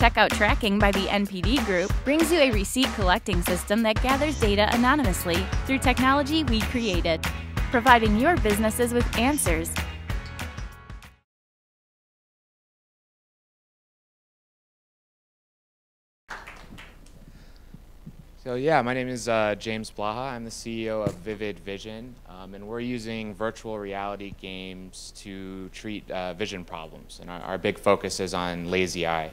Checkout tracking by the NPD group brings you a receipt collecting system that gathers data anonymously through technology we created, providing your businesses with answers. So yeah, my name is James Blaha. I'm the CEO of Vivid Vision, and we're using virtual reality games to treat vision problems. And our big focus is on lazy eye.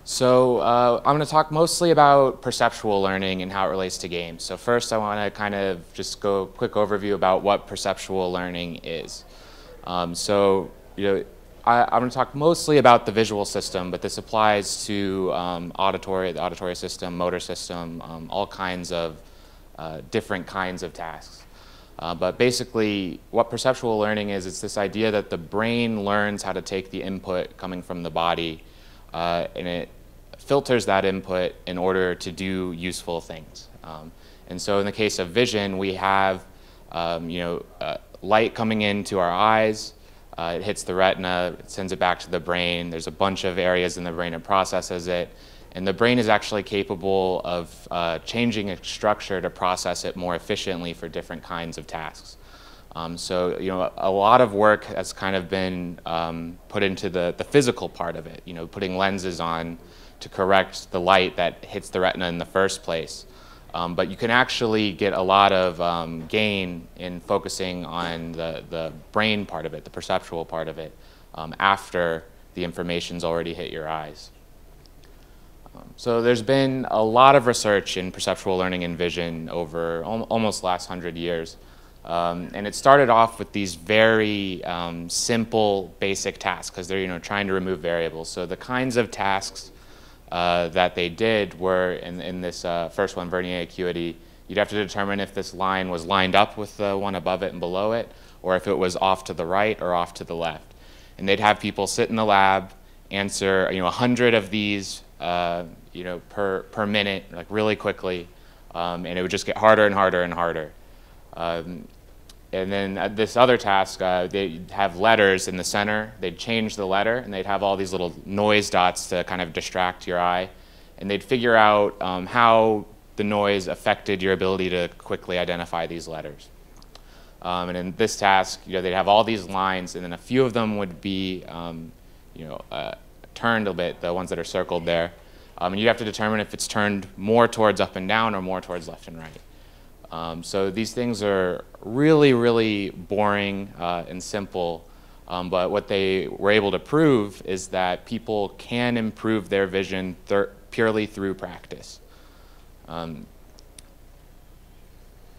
I'm going to talk mostly about perceptual learning and how it relates to games. So first, I want to kind of just go a quick overview about what perceptual learning is. I'm going to talk mostly about the visual system, but this applies to the auditory system, motor system, all kinds of different kinds of tasks. But basically, what perceptual learning is, it's this idea that the brain learns how to take the input coming from the body, and it filters that input in order to do useful things. And so in the case of vision, we have light coming into our eyes. It hits the retina, it sends it back to the brain. There's a bunch of areas in the brain that processes it. And the brain is actually capable of changing its structure to process it more efficiently for different kinds of tasks. A lot of work has kind of been put into the physical part of it, putting lenses on to correct the light that hits the retina in the first place. But you can actually get a lot of gain in focusing on the brain part of it, the perceptual part of it, after the information's already hit your eyes. So there's been a lot of research in perceptual learning and vision over almost the last 100 years. And it started off with these very simple, basic tasks, because they're trying to remove variables. So the kinds of tasks that they did were, in this first one, vernier acuity, you'd have to determine if this line was lined up with the one above it and below it, or if it was off to the right or off to the left. And they'd have people sit in the lab, answer 100 of these per minute, like really quickly, and it would just get harder and harder and harder. And then this other task, they'd have letters in the center. They'd change the letter, and they'd have all these little noise dots to kind of distract your eye. And they'd figure out how the noise affected your ability to quickly identify these letters. And in this task, they'd have all these lines, and then a few of them would be turned a bit, the ones that are circled there. And you'd have to determine if it's turned more towards up and down or more towards left and right. So these things are really, really boring and simple, but what they were able to prove is that people can improve their vision purely through practice.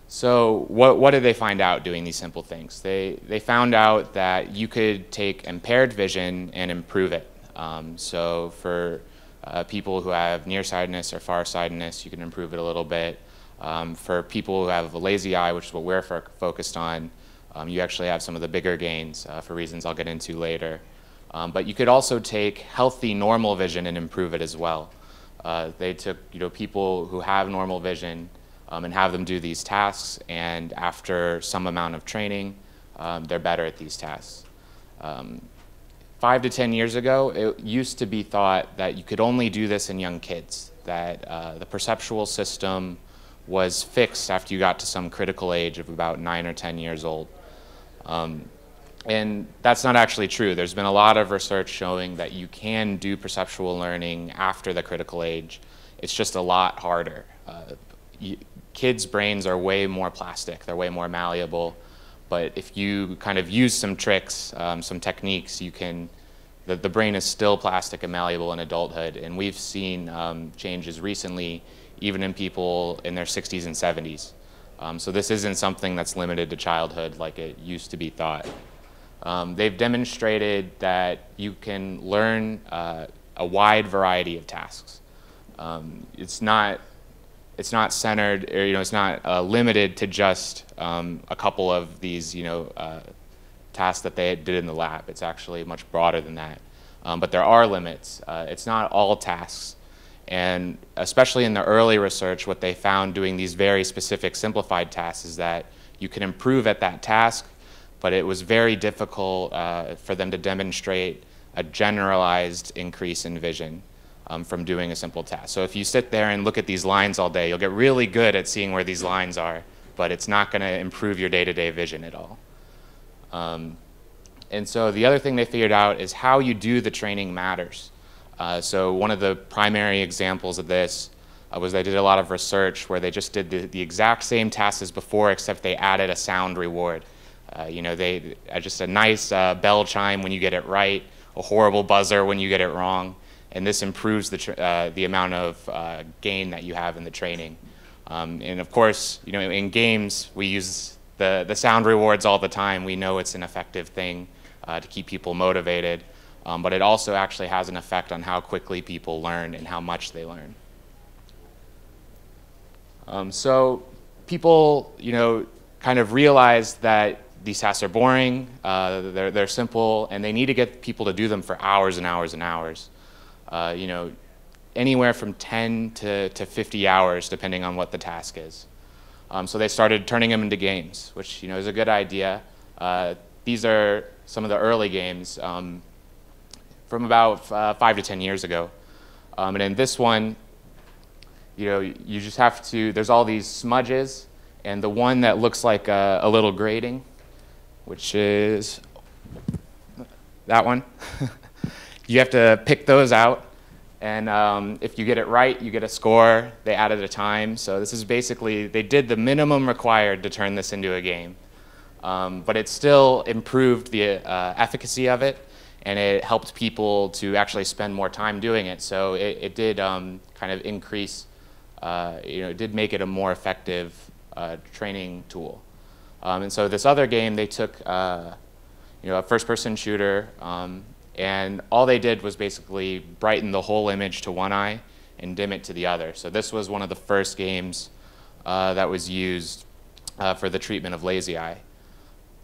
So what did they find out doing these simple things? They found out that you could take impaired vision and improve it. So for people who have nearsightedness or farsightedness, you can improve it a little bit. For people who have a lazy eye, which is what we're focused on, you actually have some of the bigger gains for reasons I'll get into later. But you could also take healthy normal vision and improve it as well. They took people who have normal vision and have them do these tasks, and after some amount of training, they're better at these tasks. 5 to 10 years ago, it used to be thought that you could only do this in young kids, that the perceptual system was fixed after you got to some critical age of about 9 or 10 years old. And that's not actually true. There's been a lot of research showing that you can do perceptual learning after the critical age. It's just a lot harder. Kids' brains are way more plastic. They're way more malleable. But if you kind of use some tricks, some techniques, the brain is still plastic and malleable in adulthood. And we've seen changes recently, even in people in their 60s and 70s. So this isn't something that's limited to childhood like it used to be thought. They've demonstrated that you can learn a wide variety of tasks. It's not centered, or it's not limited to just a couple of these tasks that they did in the lab. It's actually much broader than that. But there are limits. It's not all tasks. And especially in the early research, what they found doing these very specific simplified tasks is that you can improve at that task, but it was very difficult for them to demonstrate a generalized increase in vision from doing a simple task. So if you sit there and look at these lines all day, you'll get really good at seeing where these lines are, but it's not going to improve your day-to-day vision at all. And so the other thing they figured out is how you do the training matters. So one of the primary examples of this was they did a lot of research where they just did the exact same tasks as before, except they added a sound reward. You know, just a nice bell chime when you get it right, a horrible buzzer when you get it wrong, and this improves the amount of gain that you have in the training. And of course, you know, in games we use the sound rewards all the time. We know it's an effective thing to keep people motivated, but it also actually has an effect on how quickly people learn and how much they learn. So people, you know, kind of realize that these tasks are boring, they're simple, and they need to get people to do them for hours and hours and hours. You know, anywhere from 10 to 50 hours, depending on what the task is. So they started turning them into games, which, you know, is a good idea. These are some of the early games from about 5 to 10 years ago. And in this one, you know, you just have to, there's all these smudges, and the one that looks like a little grating, which is that one, you have to pick those out. And if you get it right, you get a score. They added a time. So this is basically, they did the minimum required to turn this into a game. But it still improved the efficacy of it, and it helped people to actually spend more time doing it. So it did kind of increase, you know, it did make it a more effective training tool. And so this other game, they took, you know, a first-person shooter, and all they did was basically brighten the whole image to one eye and dim it to the other. So this was one of the first games that was used for the treatment of lazy eye.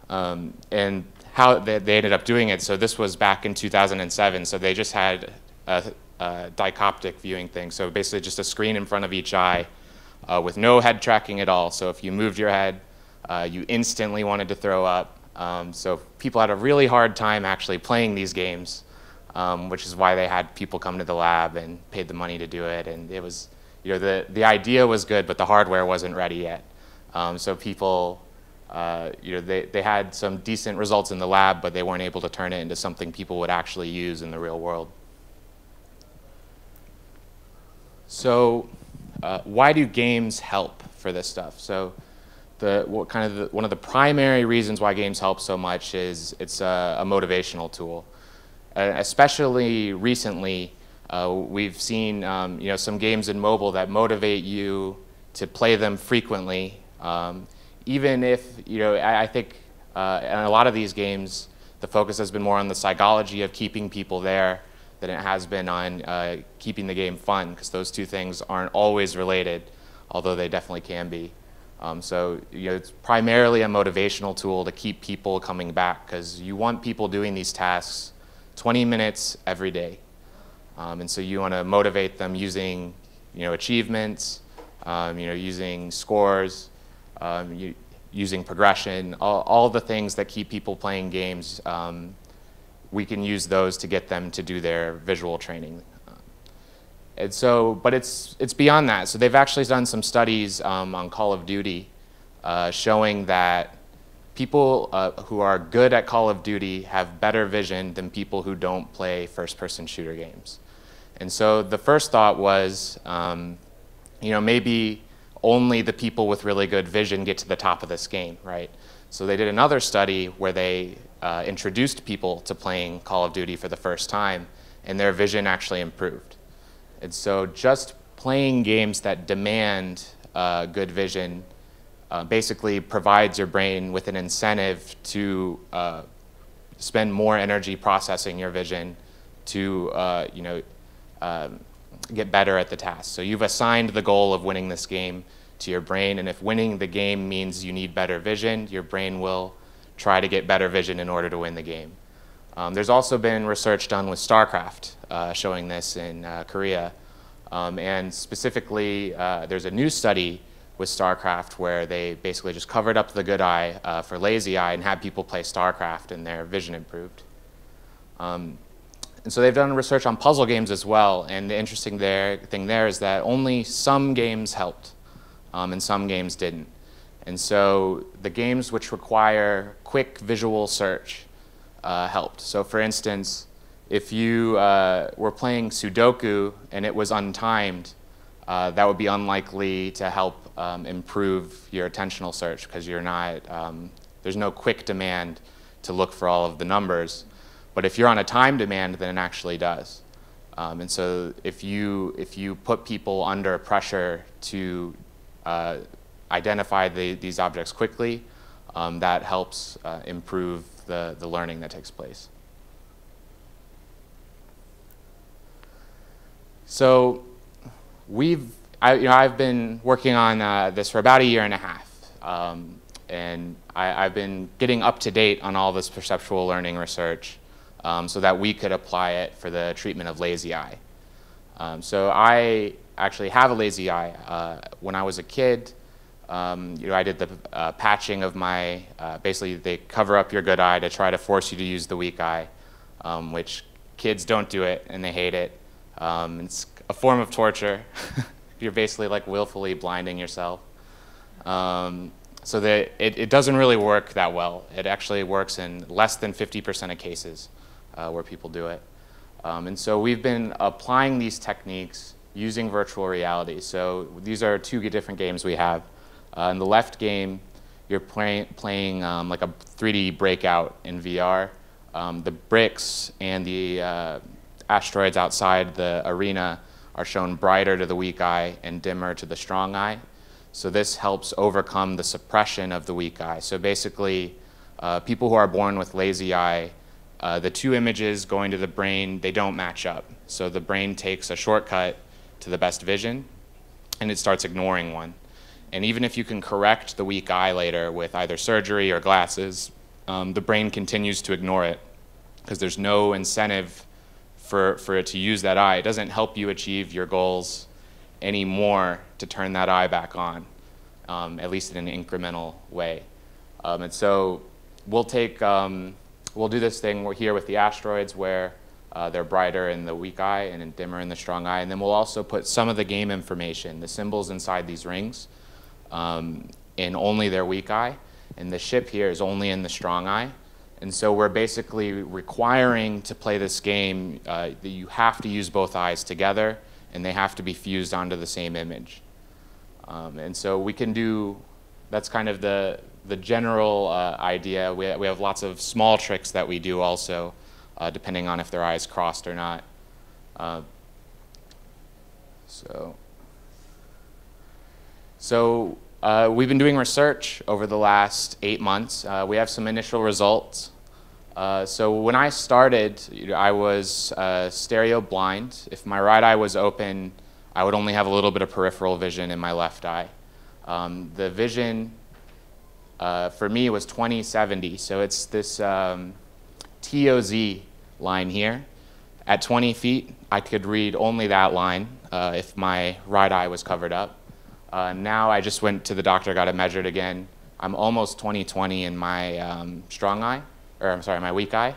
And how they ended up doing it, so this was back in 2007, so they just had a dichoptic viewing thing, so basically just a screen in front of each eye with no head tracking at all. So if you moved your head, you instantly wanted to throw up. So people had a really hard time actually playing these games, which is why they had people come to the lab and paid the money to do it. And it was, you know, the idea was good, but the hardware wasn't ready yet. So people, you know, they had some decent results in the lab, but they weren't able to turn it into something people would actually use in the real world. So why do games help for this stuff? So one of the primary reasons why games help so much is it's a motivational tool. Especially recently, we've seen you know, some games in mobile that motivate you to play them frequently. Even if, you know, I think in a lot of these games, the focus has been more on the psychology of keeping people there than it has been on keeping the game fun, because those two things aren't always related, although they definitely can be. So, you know, it's primarily a motivational tool to keep people coming back, because you want people doing these tasks 20 minutes every day. And so you want to motivate them using, you know, achievements, you know, using scores, using progression, all the things that keep people playing games. We can use those to get them to do their visual training. And so, but it's beyond that. So they've actually done some studies on Call of Duty showing that people who are good at Call of Duty have better vision than people who don't play first-person shooter games. And so the first thought was, you know, maybe only the people with really good vision get to the top of this game, right? So they did another study where they introduced people to playing Call of Duty for the first time, and their vision actually improved. And so just playing games that demand good vision basically provides your brain with an incentive to spend more energy processing your vision to you know, get better at the task. So you've assigned the goal of winning this game to your brain, and if winning the game means you need better vision, your brain will try to get better vision in order to win the game. There's also been research done with StarCraft showing this in Korea, and specifically there's a new study with StarCraft, where they basically just covered up the good eye for lazy eye and had people play StarCraft and their vision improved. And so they've done research on puzzle games as well, and the interesting thing there is that only some games helped, and some games didn't. And so the games which require quick visual search helped. So for instance, if you were playing Sudoku and it was untimed, that would be unlikely to help improve your attentional search, because you're not, there's no quick demand to look for all of the numbers. But if you're on a time demand, then it actually does. And so if you put people under pressure to identify these objects quickly, that helps improve the learning that takes place. So I've been working on this for about 1.5 years, and I've been getting up to date on all this perceptual learning research so that we could apply it for the treatment of lazy eye. So I actually have a lazy eye. When I was a kid, I did the patching of my, basically they cover up your good eye to try to force you to use the weak eye, which kids don't do it and they hate it. It's a form of torture. You're basically like willfully blinding yourself. So that it doesn't really work that well. It actually works in less than 50% of cases where people do it. And so we've been applying these techniques using virtual reality. So these are 2 different games we have. In the left game, you're playing like a 3D breakout in VR. The bricks and the asteroids outside the arena are shown brighter to the weak eye and dimmer to the strong eye. So this helps overcome the suppression of the weak eye. So basically, people who are born with lazy eye, the 2 images going to the brain, they don't match up. So the brain takes a shortcut to the best vision, and it starts ignoring one. And even if you can correct the weak eye later with either surgery or glasses, the brain continues to ignore it because there's no incentive for it to use that eye. It doesn't help you achieve your goals anymore to turn that eye back on, at least in an incremental way. And so we'll do this thing here with the asteroids where they're brighter in the weak eye and dimmer in the strong eye. And then we'll also put some of the game information, the symbols inside these rings, in only their weak eye. And the ship here is only in the strong eye. And so we're basically requiring to play this game that you have to use both eyes together, and they have to be fused onto the same image. And so we can do, that's kind of the general idea. We have lots of small tricks that we do also, depending on if their eyes crossed or not. So we've been doing research over the last 8 months. We have some initial results. So when I started, I was stereo blind. If my right eye was open, I would only have a little bit of peripheral vision in my left eye. The vision for me was 20/70, so it's this TOZ line here. At 20 feet, I could read only that line if my right eye was covered up. Now I just went to the doctor, got it measured again. I'm almost 20/20 in my strong eye, or I'm sorry, my weak eye.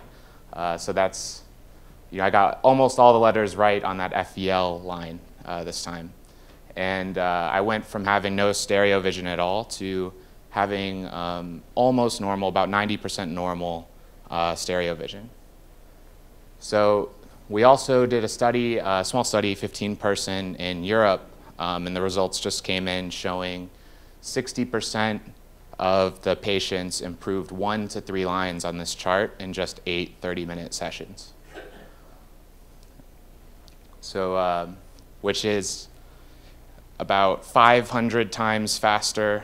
So that's, I got almost all the letters right on that FEL line this time. And I went from having no stereo vision at all to having almost normal, about 90% normal stereo vision. So we also did a study, a small study, 15-person in Europe, and the results just came in showing 60% of the patients improved 1 to 3 lines on this chart in just 8 30-minute sessions. So, which is about 500 times faster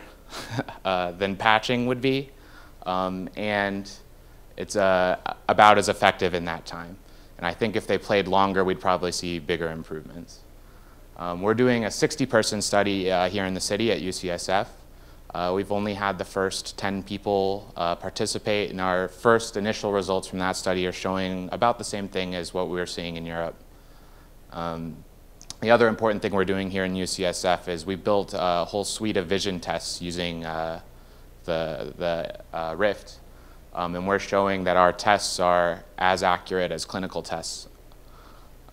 than patching would be, and it's about as effective in that time. And I think if they played longer, we'd probably see bigger improvements. We're doing a 60-person study here in the city at UCSF. We've only had the first 10 people participate, and our first initial results from that study are showing about the same thing as what we were seeing in Europe. The other important thing we're doing here in UCSF is we built a whole suite of vision tests using the Rift, and we're showing that our tests are as accurate as clinical tests.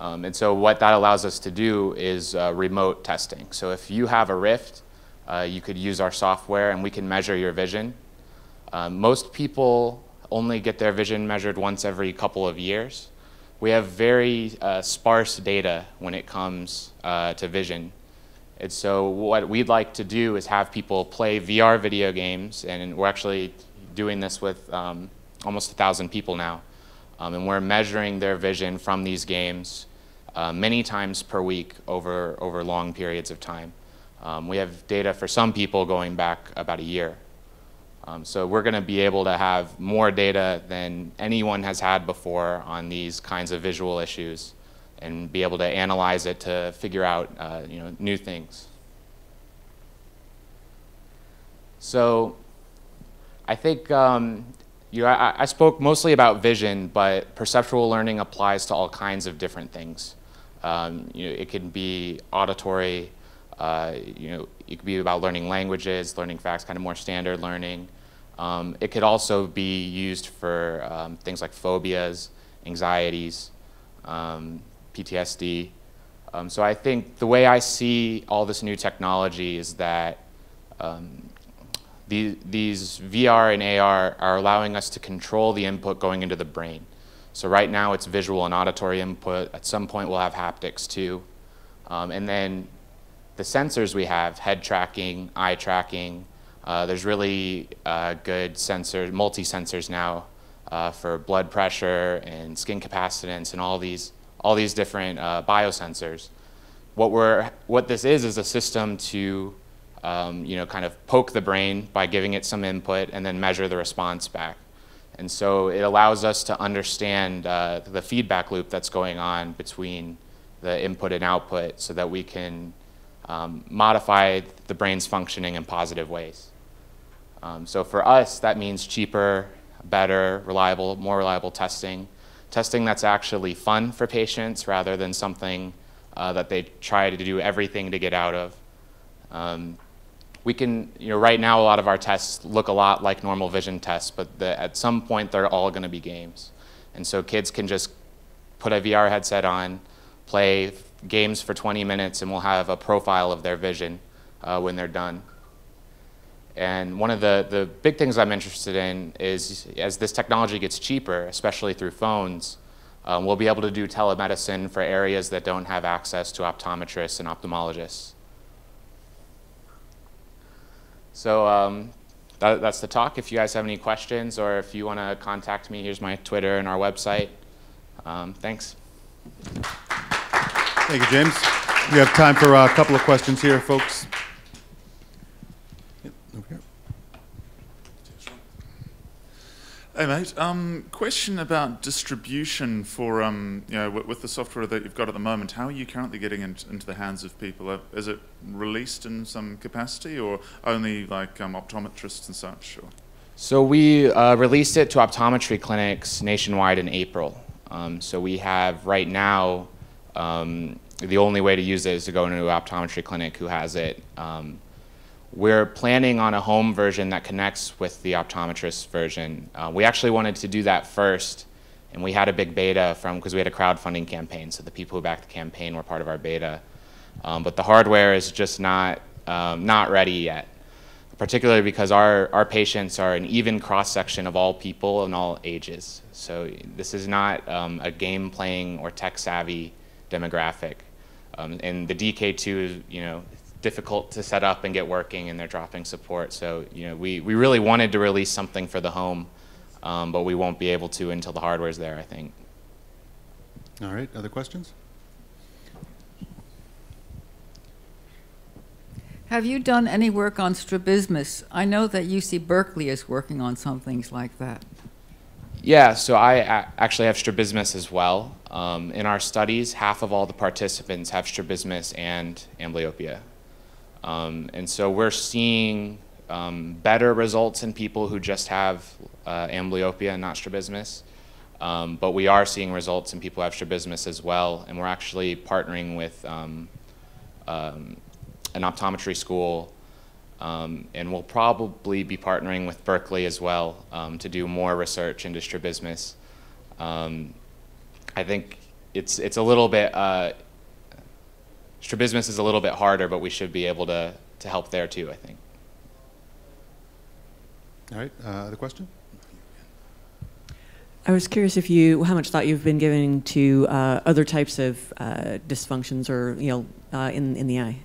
And so what that allows us to do is remote testing. So if you have a Rift, you could use our software and we can measure your vision. Most people only get their vision measured once every couple of years. We have very sparse data when it comes to vision. And so what we'd like to do is have people play VR video games, and we're actually doing this with almost 1,000 people now. And we're measuring their vision from these games many times per week over long periods of time. We have data for some people going back about a year. So we're going to be able to have more data than anyone has had before on these kinds of visual issues and be able to analyze it to figure out new things. So I think I spoke mostly about vision, but perceptual learning applies to all kinds of different things. It can be auditory, it could be about learning languages, learning facts, kind of more standard learning. It could also be used for things like phobias, anxieties, PTSD. So I think the way I see all this new technology is that these VR and AR are allowing us to control the input going into the brain. So right now it's visual and auditory input. At some point we'll have haptics too. And then the sensors we have, head tracking, eye tracking, there's really good sensors, multi-sensors now for blood pressure and skin capacitance and all these different biosensors. What this is a system to kind of poke the brain by giving it some input and then measure the response back. And so it allows us to understand the feedback loop that's going on between the input and output so that we can modify the brain's functioning in positive ways. So for us, that means cheaper, better, reliable, more reliable testing. Testing that's actually fun for patients rather than something that they try to do everything to get out of. We can, right now a lot of our tests look a lot like normal vision tests, but at some point they're all going to be games. And so kids can just put a VR headset on, play games for 20 minutes, and we'll have a profile of their vision when they're done. And one of the big things I'm interested in is as this technology gets cheaper, especially through phones, we'll be able to do telemedicine for areas that don't have access to optometrists and ophthalmologists. So that's the talk. If you guys have any questions or if you want to contact me, here's my Twitter and our website. Thanks. Thank you, James. We have time for a couple of questions here, folks. Yep, over here. Hey mate, question about distribution for with the software that you've got at the moment. How are you currently getting into the hands of people? Is it released in some capacity, or only like optometrists and such? Or? So we released it to optometry clinics nationwide in April. So we have right now the only way to use it is to go into an optometry clinic who has it. We're planning on a home version that connects with the optometrist version. We actually wanted to do that first, and we had a big beta because we had a crowdfunding campaign, so the people who backed the campaign were part of our beta. But the hardware is just not ready yet, particularly because our patients are an even cross-section of all people and all ages. So this is not a game-playing or tech-savvy demographic. And the DK2 is, difficult to set up and get working, and they're dropping support. So we really wanted to release something for the home, but we won't be able to until the hardware's there, I think. All right, other questions? Have you done any work on strabismus? I know that UC Berkeley is working on some things like that. Yeah, so I actually have strabismus as well. In our studies, half of all the participants have strabismus and amblyopia. And so we're seeing better results in people who just have amblyopia and not strabismus. But we are seeing results in people who have strabismus as well. And we're actually partnering with an optometry school, and we'll probably be partnering with Berkeley as well to do more research into strabismus. I think it's a little bit, strabismus is a little bit harder, but we should be able to help there too, I think. All right, other question? I was curious if how much thought you've been giving to other types of dysfunctions or, in the eye.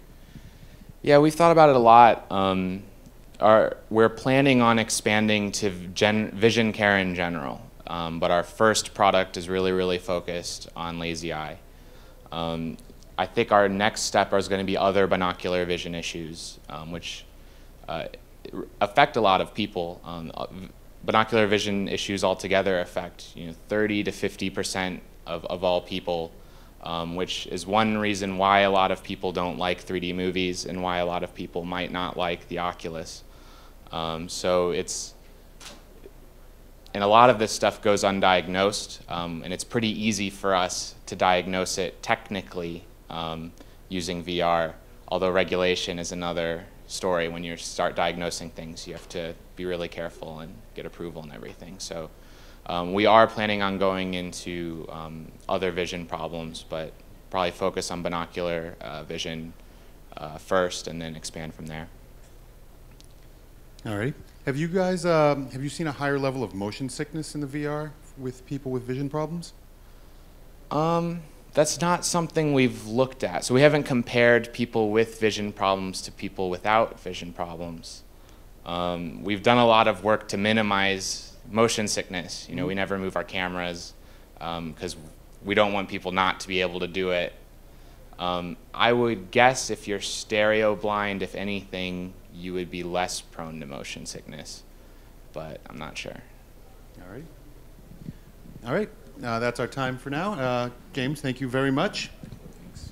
Yeah, we've thought about it a lot. We're planning on expanding to vision care in general, but our first product is really focused on lazy eye. I think our next step is going to be other binocular vision issues, which affect a lot of people. Binocular vision issues altogether affect 30 to 50% of all people, which is one reason why a lot of people don't like 3D movies and why a lot of people might not like the Oculus. And a lot of this stuff goes undiagnosed, and it's pretty easy for us to diagnose it technically using VR, although regulation is another story. When you start diagnosing things, you have to be really careful and get approval and everything. So we are planning on going into other vision problems, but probably focus on binocular vision first and then expand from there. All right. Have you guys, have you seen a higher level of motion sickness in the VR with people with vision problems? That's not something we've looked at. So we haven't compared people with vision problems to people without vision problems. We've done a lot of work to minimize motion sickness. We never move our cameras because we don't want people not to be able to do it. I would guess if you're stereo blind, if anything, you would be less prone to motion sickness, but I'm not sure. All right. All right. That's our time for now. James, thank you very much. Thanks.